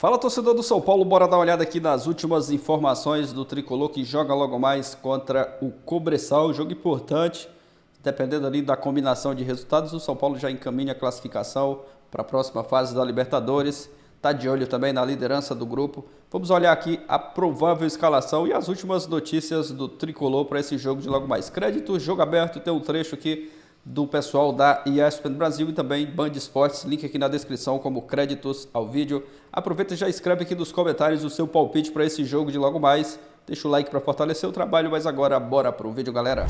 Fala, torcedor do São Paulo, bora dar uma olhada aqui nas últimas informações do Tricolor que joga logo mais contra o Cobressal, jogo importante, dependendo ali da combinação de resultados, o São Paulo já encaminha a classificação para a próxima fase da Libertadores, está de olho também na liderança do grupo. Vamos olhar aqui a provável escalação e as últimas notícias do Tricolor para esse jogo de logo mais. Crédito, jogo aberto, tem um trecho aqui do pessoal da ESPN Brasil e também Band Esportes, link aqui na descrição como créditos ao vídeo. Aproveita e já escreve aqui nos comentários o seu palpite para esse jogo de logo mais. Deixa o like para fortalecer o trabalho, mas agora bora pro vídeo, galera.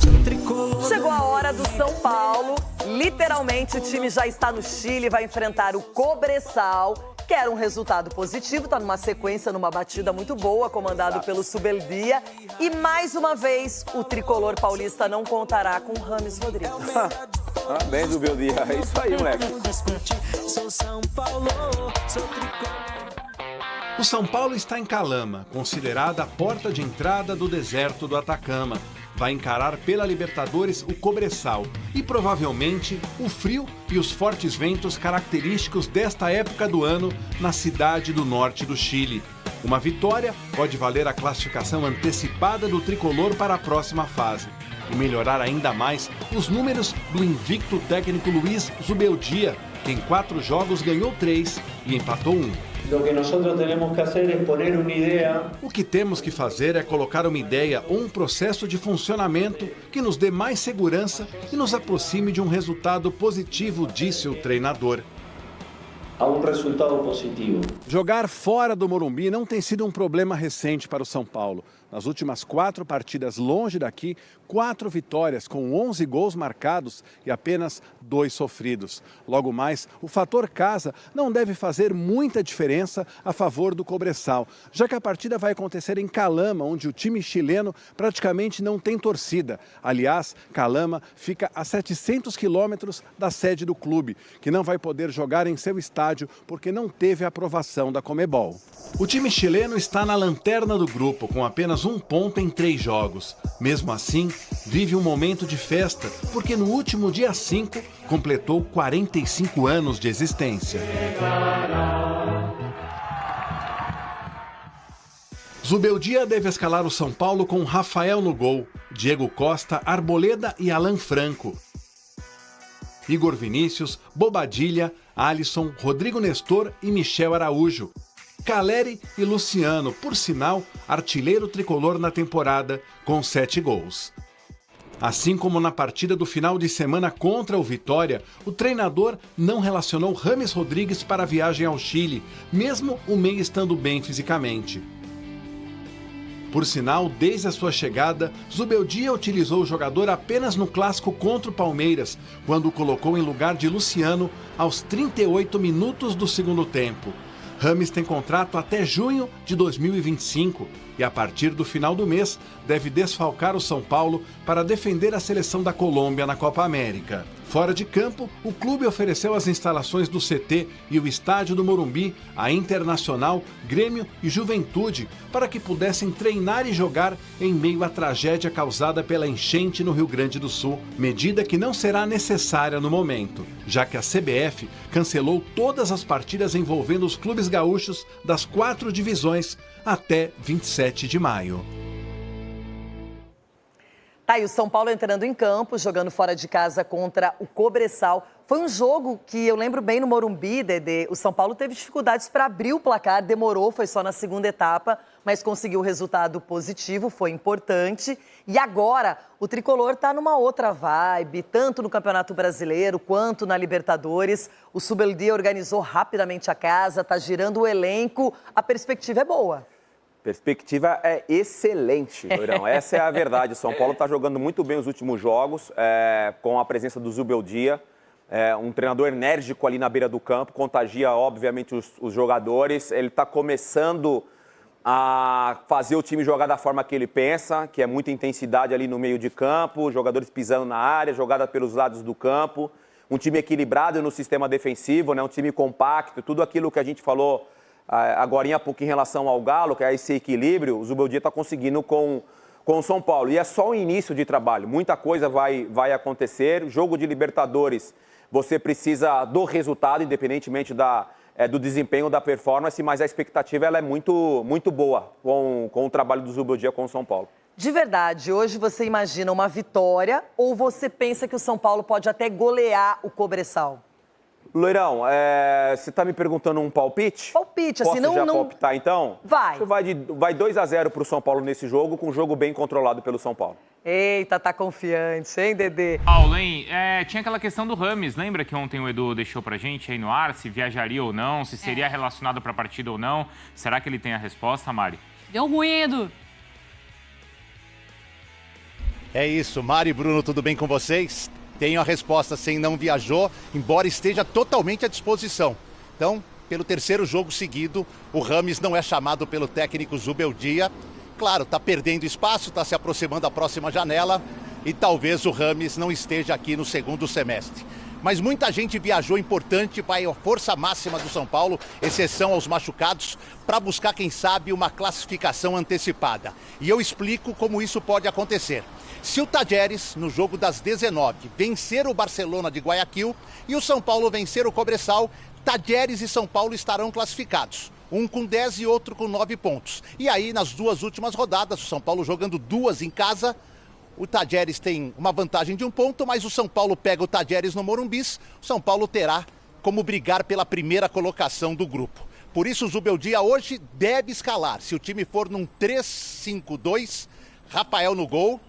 Chegou a hora do São Paulo, literalmente o time já está no Chile, vai enfrentar o Cobressal. Quer um resultado positivo, está numa sequência, numa batida muito boa, comandado pelo Zubeldia. E mais uma vez, o tricolor paulista não contará com Rames Rodrigues. Parabéns, Zubeldia. É isso aí, moleque. O São Paulo está em Calama, considerada a porta de entrada do deserto do Atacama. Vai encarar pela Libertadores o Cobressal e provavelmente o frio e os fortes ventos característicos desta época do ano na cidade do norte do Chile. Uma vitória pode valer a classificação antecipada do tricolor para a próxima fase e melhorar ainda mais os números do invicto técnico Luiz Zubeldia, que em 4 jogos ganhou 3 e empatou 1. O que temos que fazer é colocar uma ideia ou um processo de funcionamento que nos dê mais segurança e nos aproxime de um resultado positivo, disse o treinador. A um resultado positivo. Jogar fora do Morumbi não tem sido um problema recente para o São Paulo. Nas últimas 4 partidas longe daqui, 4 vitórias com 11 gols marcados e apenas 2 sofridos. Logo mais, o fator casa não deve fazer muita diferença a favor do Cobressal, já que a partida vai acontecer em Calama, onde o time chileno praticamente não tem torcida. Aliás, Calama fica a 700 quilômetros da sede do clube, que não vai poder jogar em seu estádio porque não teve a aprovação da Conmebol. O time chileno está na lanterna do grupo, com apenas 1 ponto em 3 jogos. Mesmo assim, vive um momento de festa, porque no último dia 5 completou 45 anos de existência. Zubeldia deve escalar o São Paulo com Rafael no gol, Diego Costa, Arboleda e Alan Franco. Igor Vinícius, Bobadilha, Alisson, Rodrigo Nestor e Michel Araújo. Caleri e Luciano, por sinal, artilheiro tricolor na temporada, com 7 gols. Assim como na partida do final de semana contra o Vitória, o treinador não relacionou Rames Rodrigues para a viagem ao Chile, mesmo o meia estando bem fisicamente. Por sinal, desde a sua chegada, Zubeldia utilizou o jogador apenas no clássico contra o Palmeiras, quando o colocou em lugar de Luciano aos 38 minutos do segundo tempo. Rames tem contrato até junho de 2025 e, a partir do final do mês, deve desfalcar o São Paulo para defender a seleção da Colômbia na Copa América. Fora de campo, o clube ofereceu as instalações do CT e o estádio do Morumbi a Internacional, Grêmio e Juventude para que pudessem treinar e jogar em meio à tragédia causada pela enchente no Rio Grande do Sul, medida que não será necessária no momento, já que a CBF cancelou todas as partidas envolvendo os clubes gaúchos das 4 divisões até 27 de maio. Tá aí o São Paulo entrando em campo, jogando fora de casa contra o Cobressal. Foi um jogo que eu lembro bem no Morumbi, Dedê. O São Paulo teve dificuldades para abrir o placar, demorou, foi só na segunda etapa, mas conseguiu o resultado positivo, foi importante. E agora o tricolor está numa outra vibe, tanto no Campeonato Brasileiro quanto na Libertadores. O Zubeldia organizou rapidamente a casa, está girando o elenco, a perspectiva é boa. Perspectiva é excelente, Loirão. Essa é a verdade. O São Paulo está jogando muito bem os últimos jogos, com a presença do Zubeldia, um treinador enérgico ali na beira do campo, contagia, obviamente, os jogadores. Ele está começando a fazer o time jogar da forma que ele pensa, que é muita intensidade ali no meio de campo, jogadores pisando na área, jogada pelos lados do campo, um time equilibrado no sistema defensivo, né? Um time compacto, tudo aquilo que a gente falou agora há pouco em relação ao Galo, que é esse equilíbrio, o Zubeldia está conseguindo com o São Paulo. E é só o início de trabalho, muita coisa vai acontecer. Jogo de Libertadores, você precisa do resultado, independentemente do desempenho, da performance, mas a expectativa ela é muito, muito boa com o trabalho do Zubeldia com o São Paulo. De verdade, hoje você imagina uma vitória ou você pensa que o São Paulo pode até golear o Cobressal? Loirão, você está me perguntando um palpite? Palpite, assim, Posso já palpitar, então? Vai. Vai 2-0 para o São Paulo nesse jogo, com um jogo bem controlado pelo São Paulo. Eita, tá confiante, hein, Dedê? Paulo, hein? Tinha aquela questão do Rames, lembra que ontem o Edu deixou pra gente aí no ar, se viajaria ou não, se seria relacionado pra partida ou não? Será que ele tem a resposta, Mari? Deu ruim, Edu. É isso, Mari e Bruno, tudo bem com vocês? Tenho a resposta, sim, não viajou, embora esteja totalmente à disposição. Então, pelo terceiro jogo seguido, o Rames não é chamado pelo técnico Zubeldia. Claro, está perdendo espaço, está se aproximando da próxima janela e talvez o Rames não esteja aqui no segundo semestre. Mas muita gente viajou importante para a força máxima do São Paulo, exceção aos machucados, para buscar, quem sabe, uma classificação antecipada. E eu explico como isso pode acontecer. Se o Tajeres, no jogo das 19, vencer o Barcelona de Guayaquil e o São Paulo vencer o Cobressal, Tajeres e São Paulo estarão classificados. Um com 10 e outro com 9 pontos. E aí, nas duas últimas rodadas, o São Paulo jogando duas em casa, o Tajeres tem uma vantagem de 1 ponto, mas o São Paulo pega o Tajeres no Morumbi, o São Paulo terá como brigar pela primeira colocação do grupo. Por isso, o Zubeldia hoje deve escalar. Se o time for num 3-5-2, Rafael no gol,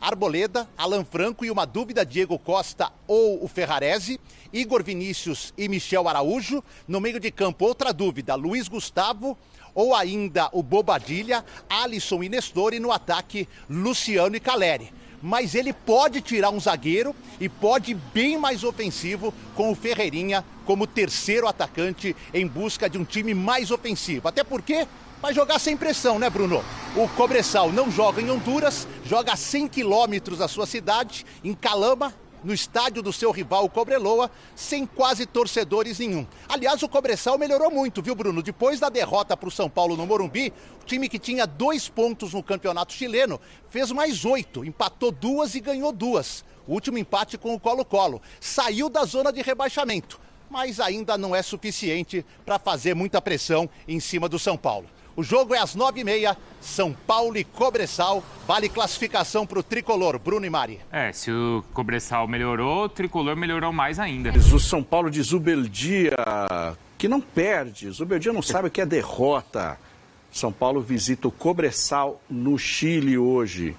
Arboleda, Alan Franco e uma dúvida, Diego Costa ou o Ferrarese, Igor Vinícius e Michel Araújo. No meio de campo, outra dúvida, Luiz Gustavo ou ainda o Bobadilha, Alisson e Nestor, e no ataque, Luciano e Caleri. Mas ele pode tirar um zagueiro e pode ir bem mais ofensivo com o Ferreirinha como terceiro atacante em busca de um time mais ofensivo. Até porque vai jogar sem pressão, né, Bruno? O Cobressal não joga em Honduras, joga a 100 quilômetros da sua cidade, em Calama, no estádio do seu rival, o Cobreloa, sem quase torcedores nenhum. Aliás, o Cobressal melhorou muito, viu, Bruno? Depois da derrota para o São Paulo no Morumbi, o time que tinha 2 pontos no campeonato chileno, fez mais 8, empatou 2 e ganhou 2. O último empate com o Colo-Colo. Saiu da zona de rebaixamento, mas ainda não é suficiente para fazer muita pressão em cima do São Paulo. O jogo é às 9h30, São Paulo e Cobressal. Vale classificação para o Tricolor, Bruno e Mari. Se o Cobressal melhorou, o Tricolor melhorou mais ainda. O São Paulo de Zubeldia, que não perde. Zubeldia não sabe o que é derrota. São Paulo visita o Cobressal no Chile hoje.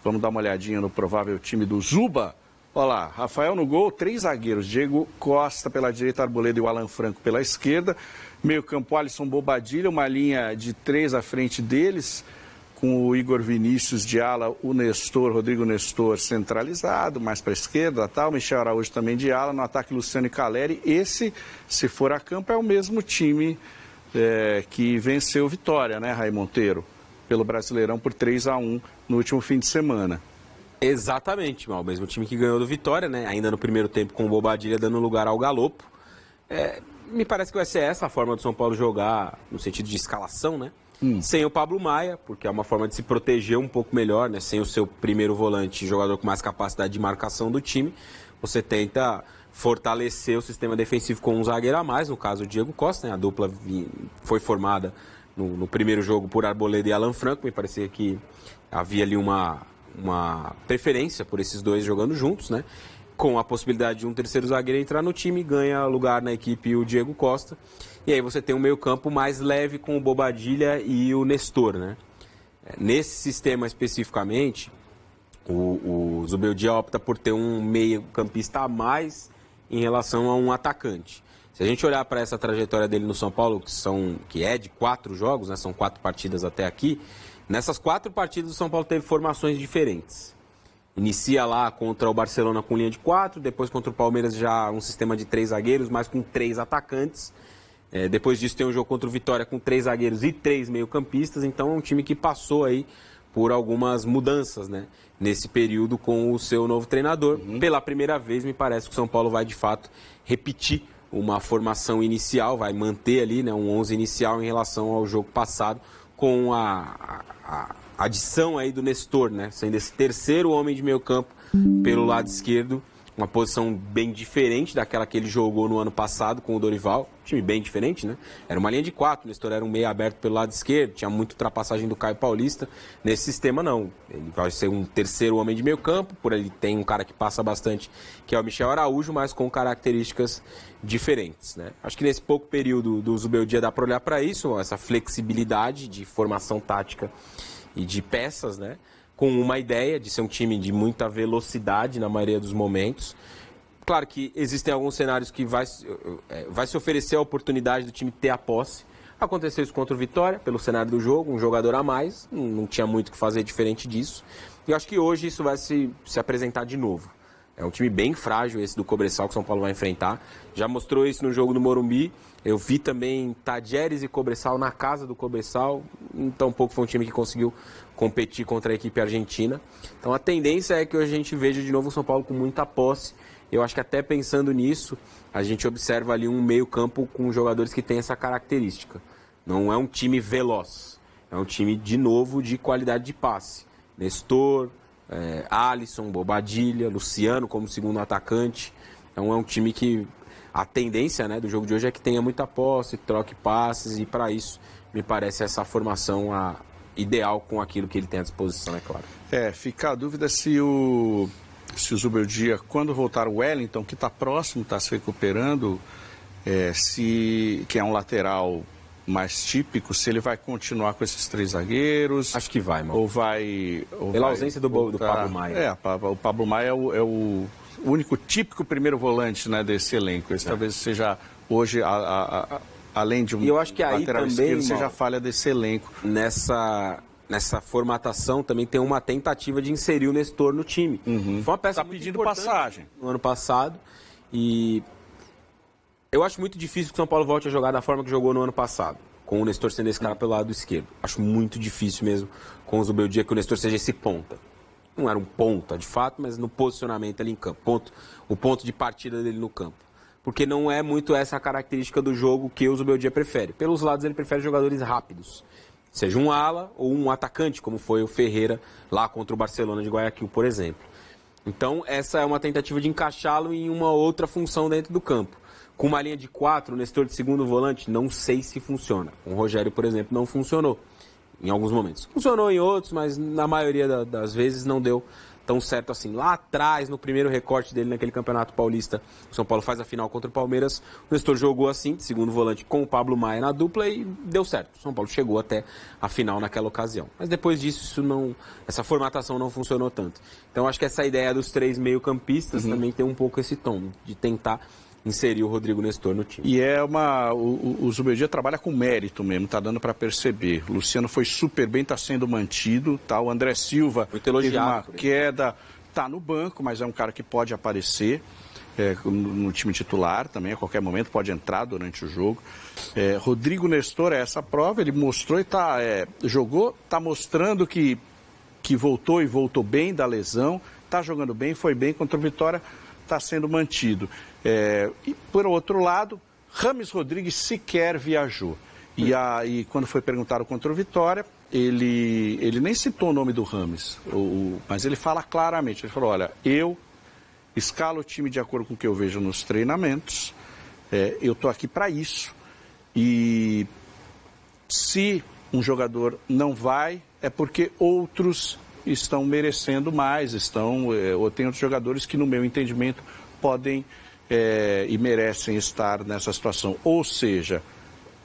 Vamos dar uma olhadinha no provável time do Zuba. Olha lá, Rafael no gol, 3 zagueiros. Diego Costa pela direita, Arboleda e o Alan Franco pela esquerda. Meio campo, Alisson, Bobadilha, uma linha de 3 à frente deles, com o Igor Vinícius de ala, o Nestor, Rodrigo Nestor centralizado, mais para a esquerda, tal, Michel Araújo também de ala, no ataque Luciano e Caleri. Esse, se for a campo, é o mesmo time que venceu Vitória, né, Raí Monteiro, pelo Brasileirão por 3-1 no último fim de semana. Exatamente, o mesmo time que ganhou do Vitória, né, ainda no primeiro tempo com o Bobadilha dando lugar ao Galopo. Me parece que vai ser essa a forma do São Paulo jogar, no sentido de escalação, né? Sem o Pablo Maia, porque é uma forma de se proteger um pouco melhor, né? Sem o seu primeiro volante, jogador com mais capacidade de marcação do time, você tenta fortalecer o sistema defensivo com um zagueiro a mais, no caso o Diego Costa, né? A dupla foi formada no primeiro jogo por Arboleda e Alan Franco, me parecia que havia ali uma preferência por esses dois jogando juntos, né? Com a possibilidade de um terceiro zagueiro entrar no time, ganha lugar na equipe o Diego Costa. E aí você tem um meio-campo mais leve com o Bobadilha e o Nestor, né? Nesse sistema especificamente, o Zubeldia opta por ter um meio-campista a mais em relação a um atacante. Se a gente olhar para essa trajetória dele no São Paulo, que é de 4 jogos, né? São 4 partidas até aqui, nessas 4 partidas o São Paulo teve formações diferentes. Inicia lá contra o Barcelona com linha de 4, depois contra o Palmeiras já um sistema de 3 zagueiros, mas com 3 atacantes. Depois disso tem um jogo contra o Vitória com 3 zagueiros e 3 meio-campistas, então é um time que passou aí por algumas mudanças, né, nesse período com o seu novo treinador. Pela primeira vez me parece que o São Paulo vai de fato repetir uma formação inicial, vai manter ali, né, um 11 inicial em relação ao jogo passado, com a adição aí do Nestor, né? Sendo esse terceiro homem de meio campo pelo lado esquerdo, uma posição bem diferente daquela que ele jogou no ano passado com o Dorival, time bem diferente, né? Era uma linha de 4, o Nestor era um meio aberto pelo lado esquerdo, tinha muita ultrapassagem do Caio Paulista. Nesse sistema, não. Ele vai ser um terceiro homem de meio campo, por ali tem um cara que passa bastante, que é o Michel Araújo, mas com características diferentes, né? Acho que nesse pouco período do Zubeldia dá para olhar para isso, essa flexibilidade de formação tática e de peças, né? Com uma ideia de ser um time de muita velocidade na maioria dos momentos. Claro que existem alguns cenários que vai se oferecer a oportunidade do time ter a posse. Aconteceu isso contra o Vitória, pelo cenário do jogo, um jogador a mais, não tinha muito o que fazer diferente disso. E eu acho que hoje isso vai se apresentar de novo. É um time bem frágil esse do Cobressal que o São Paulo vai enfrentar. Já mostrou isso no jogo do Morumbi. Eu vi também Tadieres e Cobressal na casa do Cobressal. Então, pouco foi um time que conseguiu competir contra a equipe argentina. Então, a tendência é que a gente veja de novo o São Paulo com muita posse. Eu acho que até pensando nisso, a gente observa ali um meio-campo com jogadores que têm essa característica. Não é um time veloz. É um time, de novo, de qualidade de passe. Nestor, Alisson, Bobadilha, Luciano como segundo atacante. Então, é um time que a tendência, né, do jogo de hoje é que tenha muita posse, troque passes, e para isso me parece essa formação ideal com aquilo que ele tem à disposição, é claro. Fica a dúvida se o Zubeldia, quando voltar o Wellington, que está próximo, está se recuperando, que é um lateral mais típico, se ele vai continuar com esses 3 zagueiros. Acho que vai, mano. Ou vai... Pela ausência do Pablo Maia. O Pablo Maia é o único típico primeiro volante, né, desse elenco. Esse talvez seja hoje, além de um eu acho que aí lateral também, esquerdo, seja a falha desse elenco. Nessa formatação também tem uma tentativa de inserir o Nestor no time. Foi uma peça muito pedindo importante passagem no ano passado. E eu acho muito difícil que o São Paulo volte a jogar da forma que jogou no ano passado, com o Nestor sendo esse cara pelo lado esquerdo. Acho muito difícil mesmo com o Zubeldia que o Nestor seja esse ponta. Não era um ponta, de fato, mas no posicionamento ali em campo. O ponto de partida dele no campo. Porque não é muito essa a característica do jogo que o Zubeldia prefere. Pelos lados ele prefere jogadores rápidos. Seja um ala ou um atacante, como foi o Ferreira lá contra o Barcelona de Guayaquil, por exemplo. Então, essa é uma tentativa de encaixá-lo em uma outra função dentro do campo. Com uma linha de 4, o Nestor de segundo volante, não sei se funciona. Com o Rogério, por exemplo, não funcionou. Em alguns momentos. Funcionou em outros, mas na maioria das vezes não deu tão certo assim. Lá atrás, no primeiro recorte dele naquele Campeonato Paulista, o São Paulo faz a final contra o Palmeiras, o Nestor jogou assim, de segundo volante, com o Pablo Maia na dupla e deu certo. O São Paulo chegou até a final naquela ocasião. Mas depois disso, essa formatação não funcionou tanto. Então, acho que essa ideia dos 3 meio-campistas também tem um pouco esse tom, de tentar inserir o Rodrigo Nestor no time. E o Zubeldia trabalha com mérito mesmo, tá dando para perceber. O Luciano foi super bem, tá sendo mantido, tá? O André Silva muito elogiado, teve uma queda, tá no banco, mas é um cara que pode aparecer no time titular também, a qualquer momento pode entrar durante o jogo. Rodrigo Nestor é essa prova, ele mostrou e jogou, tá mostrando que voltou e voltou bem da lesão, tá jogando bem, foi bem contra o Vitória, está sendo mantido. E por outro lado, Rames Rodrigues sequer viajou. E quando foi perguntado contra o Vitória, ele nem citou o nome do Rames, mas ele fala claramente, ele falou, olha, eu escalo o time de acordo com o que eu vejo nos treinamentos, eu estou aqui para isso, e se um jogador não vai, é porque outros estão merecendo mais, ou tem outros jogadores que, no meu entendimento, podem e merecem estar nessa situação. Ou seja,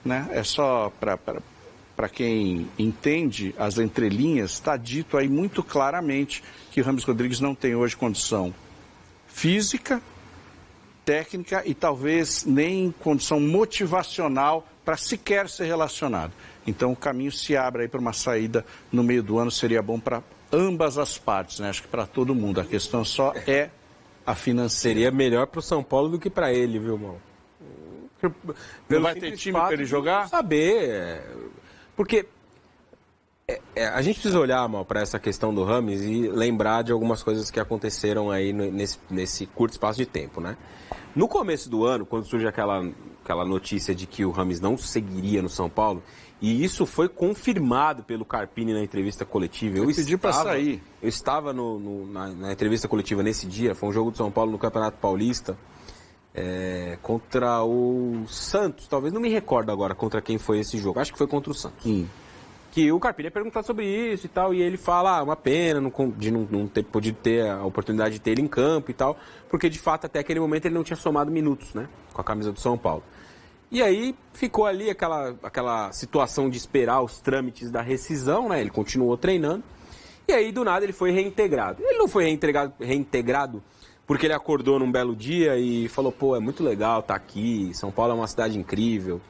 né, é só para quem entende as entrelinhas, está dito aí muito claramente que Rames Rodrigues não tem hoje condição física, técnica e talvez nem condição motivacional para sequer ser relacionado. Então o caminho se abre aí para uma saída no meio do ano, seria bom para ambas as partes, né? Acho que para todo mundo. A questão só é a financeira. Seria melhor para o São Paulo do que para ele, viu, irmão? Não vai ter time para ele jogar? Saber. Porque a gente precisa olhar, mal, para essa questão do Rames e lembrar de algumas coisas que aconteceram aí nesse curto espaço de tempo, né? No começo do ano, quando surge aquela notícia de que o Rames não seguiria no São Paulo, e isso foi confirmado pelo Carpini na entrevista coletiva. Eu pedi para sair. Eu estava na entrevista coletiva nesse dia, foi um jogo do São Paulo no Campeonato Paulista. contra o Santos, talvez, não me recordo agora contra quem foi esse jogo, acho que foi contra o Santos. Que o Carpini ia perguntar sobre isso e tal, e ele fala, uma pena de não ter podido ter a oportunidade de ter ele em campo e tal, porque de fato até aquele momento ele não tinha somado minutos, né, com a camisa do São Paulo. E aí ficou ali aquela situação de esperar os trâmites da rescisão, né, ele continuou treinando, e aí do nada ele foi reintegrado. Ele não foi reintegrado porque ele acordou num belo dia e falou, pô, é muito legal estar aqui, São Paulo é uma cidade incrível,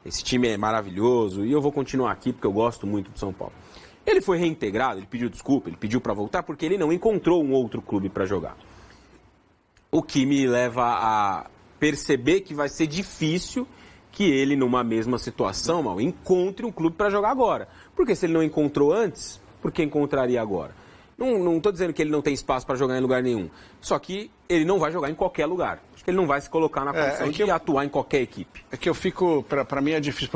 esse time é maravilhoso e eu vou continuar aqui porque eu gosto muito do São Paulo. Ele foi reintegrado, ele pediu desculpa, ele pediu para voltar porque ele não encontrou um outro clube para jogar. O que me leva a perceber que vai ser difícil que ele, numa mesma situação, mal, encontre um clube para jogar agora. Porque se ele não encontrou antes, por que encontraria agora? Não estou dizendo que ele não tem espaço para jogar em lugar nenhum. Só que ele não vai jogar em qualquer lugar. Acho que ele não vai se colocar na condição de atuar em qualquer equipe. É que eu fico, para mim é difícil,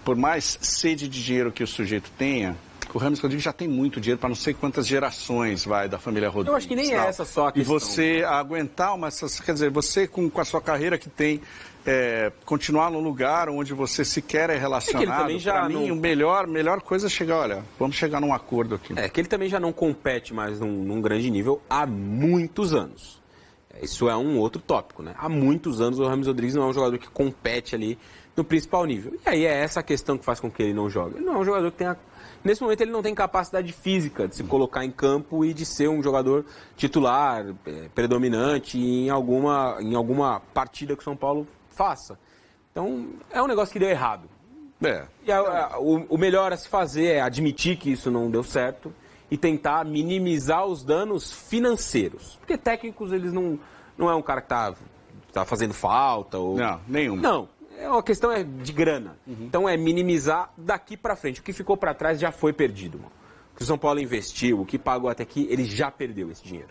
por mais sede de dinheiro que o sujeito tenha, o Rames Rodrigues já tem muito dinheiro para não sei quantas gerações da família Rodrigues. Eu acho que nem é essa só a questão. E você aguentar quer dizer, você com a sua carreira que tem, continuar no lugar onde você sequer é relacionado, para mim, a melhor coisa é chegar, olha, vamos chegar num acordo aqui. É que ele também já não compete mais num grande nível há muitos anos. Isso é um outro tópico, né? Há muitos anos o Rames Rodrigues não é um jogador que compete ali no principal nível. E aí é essa a questão que faz com que ele não jogue. Ele não é um jogador que tenha... Nesse momento ele não tem capacidade física de se colocar em campo e de ser um jogador titular, predominante em alguma partida que o São Paulo faça. Então, é um negócio que deu errado. E o melhor a se fazer é admitir que isso não deu certo e tentar minimizar os danos financeiros. Porque técnicos, eles não é um cara que tá fazendo falta. Não, nenhum. Não, é uma questão de grana. Então é minimizar daqui para frente. O que ficou para trás já foi perdido. Mano. O que o São Paulo investiu, o que pagou até aqui, ele já perdeu esse dinheiro.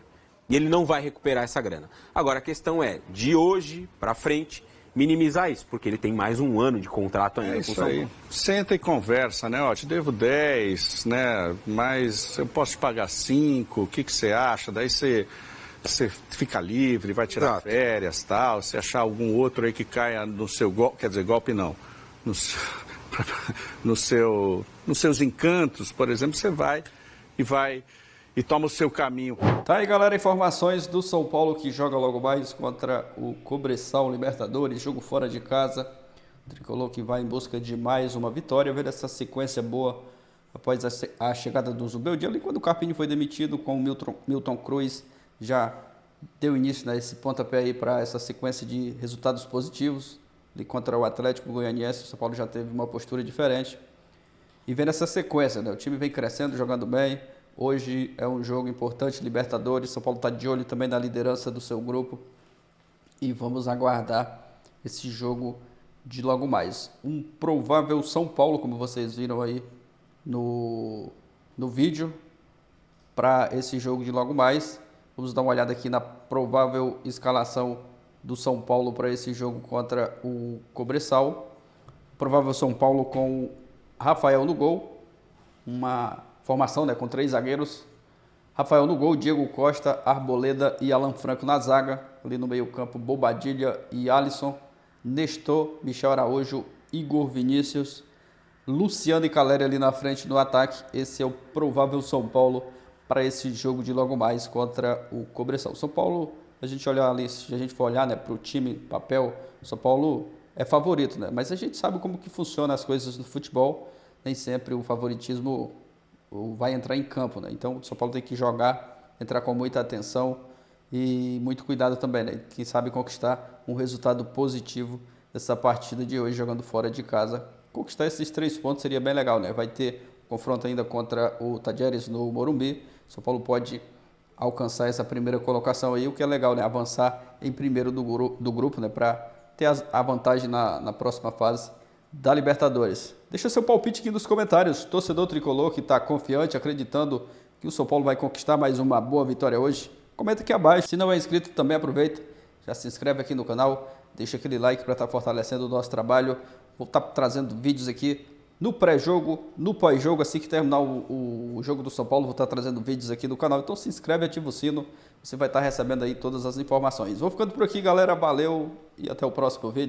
E ele não vai recuperar essa grana. Agora a questão é, de hoje para frente, minimizar isso, porque ele tem mais um ano de contrato ainda com o São Paulo. Senta e conversa, né? Ó, te devo 10, né? Mas eu posso te pagar 5, o que você acha? Daí você fica livre, vai tirar férias, tal. Se achar algum outro aí que caia no seu golpe, quer dizer, golpe não, nos seus encantos, por exemplo, você vai e toma o seu caminho. Tá aí, galera, informações do São Paulo que joga logo mais contra o Cobressal Libertadores, jogo fora de casa. O Tricolor que vai em busca de mais uma vitória, ver essa sequência boa após a chegada do Zubeldia. Ali quando o Carpini foi demitido, com o Milton Cruz, já deu início nesse pontapé aí para essa sequência de resultados positivos. Ali contra o Atlético Goianiense, o São Paulo já teve uma postura diferente. E vendo essa sequência, né? O time vem crescendo, jogando bem. Hoje é um jogo importante, Libertadores. São Paulo está de olho também na liderança do seu grupo. E vamos aguardar esse jogo de logo mais. Um provável São Paulo, como vocês viram aí no vídeo, para esse jogo de logo mais. Vamos dar uma olhada aqui na provável escalação do São Paulo para esse jogo contra o Cobressal. Provável São Paulo com Rafael no gol. Uma formação, né, com 3 zagueiros. Rafael no gol, Diego Costa, Arboleda e Alan Franco na zaga. Ali no meio campo, Bobadilha e Alisson. Nestor, Michel Araújo, Igor Vinícius, Luciano e Caleri ali na frente no ataque. Esse é o provável São Paulo para esse jogo de logo mais contra o Cobressal. São Paulo, a gente olhar ali, se a gente for olhar, né, para o time, papel, São Paulo é favorito, né? Mas a gente sabe como que funciona as coisas no futebol. Nem sempre o favoritismo vai entrar em campo, né? Então o São Paulo tem que jogar, entrar com muita atenção e muito cuidado também, né? Quem sabe conquistar um resultado positivo dessa partida de hoje, jogando fora de casa. Conquistar esses 3 pontos seria bem legal, né? Vai ter confronto ainda contra o Tajeres no Morumbi. São Paulo pode alcançar essa primeira colocação aí, o que é legal, né? Avançar em primeiro do grupo, né? Para ter a vantagem na próxima fase da Libertadores. Deixa seu palpite aqui nos comentários. Torcedor tricolor que está confiante, acreditando que o São Paulo vai conquistar mais uma boa vitória hoje, comenta aqui abaixo. Se não é inscrito, também aproveita, já se inscreve aqui no canal, deixa aquele like para estar fortalecendo o nosso trabalho. Vou estar trazendo vídeos aqui no pré-jogo, no pós-jogo, assim que terminar o jogo do São Paulo, vou estar trazendo vídeos aqui no canal. Então se inscreve, ativa o sino, você vai estar recebendo aí todas as informações. Vou ficando por aqui, galera. Valeu e até o próximo vídeo.